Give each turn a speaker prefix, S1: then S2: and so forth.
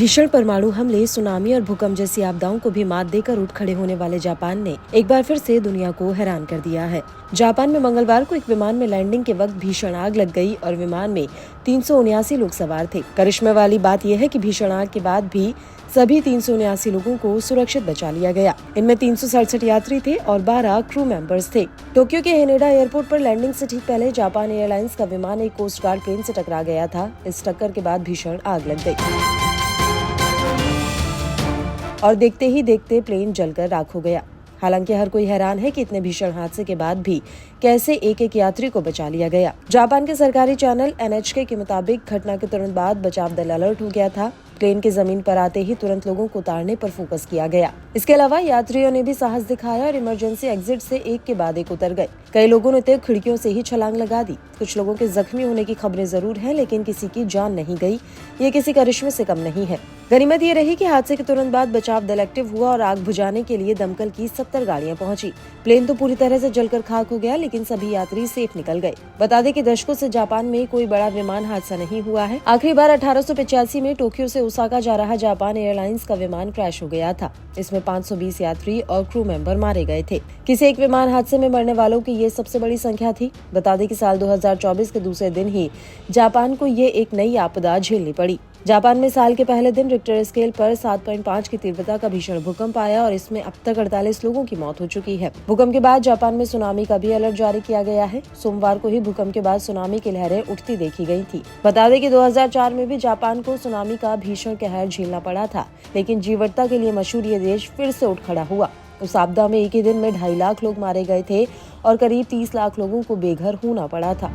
S1: भीषण परमाणु हमले, सुनामी और भूकंप जैसी आपदाओं को भी मात देकर उठ खड़े होने वाले जापान ने एक बार फिर से दुनिया को हैरान कर दिया है। जापान में मंगलवार को एक विमान में लैंडिंग के वक्त भीषण आग लग गई और विमान में 379 लोग सवार थे। करिश्मे वाली बात यह है कि भीषण आग के बाद भी सभी 379 लोगों को सुरक्षित बचा लिया गया। इनमें 367 यात्री थे और 12 क्रू मेंबर्स थे। टोक्यो के हेनेडा एयरपोर्ट पर लैंडिंग से ठीक पहले जापान एयरलाइंस का विमान एक कोस्ट गार्ड प्लेन से टकरा गया था। इस टक्कर के बाद भीषण आग लग गई और देखते ही देखते प्लेन जलकर राख हो गया। हालांकि हर कोई हैरान है कि इतने भीषण हादसे के बाद भी कैसे एक यात्री को बचा लिया गया। जापान के सरकारी चैनल NHK के मुताबिक घटना के तुरंत बाद बचाव दल अलर्ट हो गया था। प्लेन के जमीन पर आते ही तुरंत लोगों को उतारने पर फोकस किया गया। इसके अलावा यात्रियों ने भी साहस दिखाया और इमरजेंसी एग्जिट से एक के बाद एक उतर गए। कई लोगों ने तो खिड़कियों से ही छलांग लगा दी। कुछ लोगों के जख्मी होने की खबरें जरूर हैं, लेकिन किसी की जान नहीं गई। ये किसी करिश्मे से कम नहीं है। गनीमत ये रही कि हादसे के तुरंत बाद बचाव दल एक्टिव हुआ और आग बुझाने के लिए दमकल की 70 गाड़ियां पहुंची। प्लेन तो पूरी तरह से जलकर खाक हो गया, लेकिन सभी यात्री सेफ निकल गए। बता दें कि दशकों से जापान में कोई बड़ा विमान हादसा नहीं हुआ है। आखिरी बार 1885 में टोक्यो से ओसाका जा रहा जापान एयरलाइंस का विमान क्रैश हो गया था। इसमें 520 यात्री और क्रू मेंबर मारे गए थे। किसी एक विमान हादसे में मरने वालों की ये सबसे बड़ी संख्या थी। बता दें कि साल 2024 के दूसरे दिन ही जापान को ये एक नई आपदा झेलनी पड़ी। जापान में साल के पहले दिन रिक्टर स्केल पर 7.5 की तीव्रता का भीषण भूकंप आया और इसमें अब तक 48 लोगों की मौत हो चुकी है। भूकंप के बाद जापान में सुनामी का भी अलर्ट जारी किया गया है। सोमवार को ही भूकंप के बाद सुनामी की लहरें उठती देखी गई थी। बता दें कि 2004 में भी जापान को सुनामी का भीषण कहर झेलना पड़ा था, लेकिन जीवटता के लिए मशहूर ये देश फिर से उठ खड़ा हुआ। उस आपदा में एक ही दिन में 2.5 लाख लोग मारे गए थे और करीब 30 लाख लोगों को बेघर होना पड़ा था।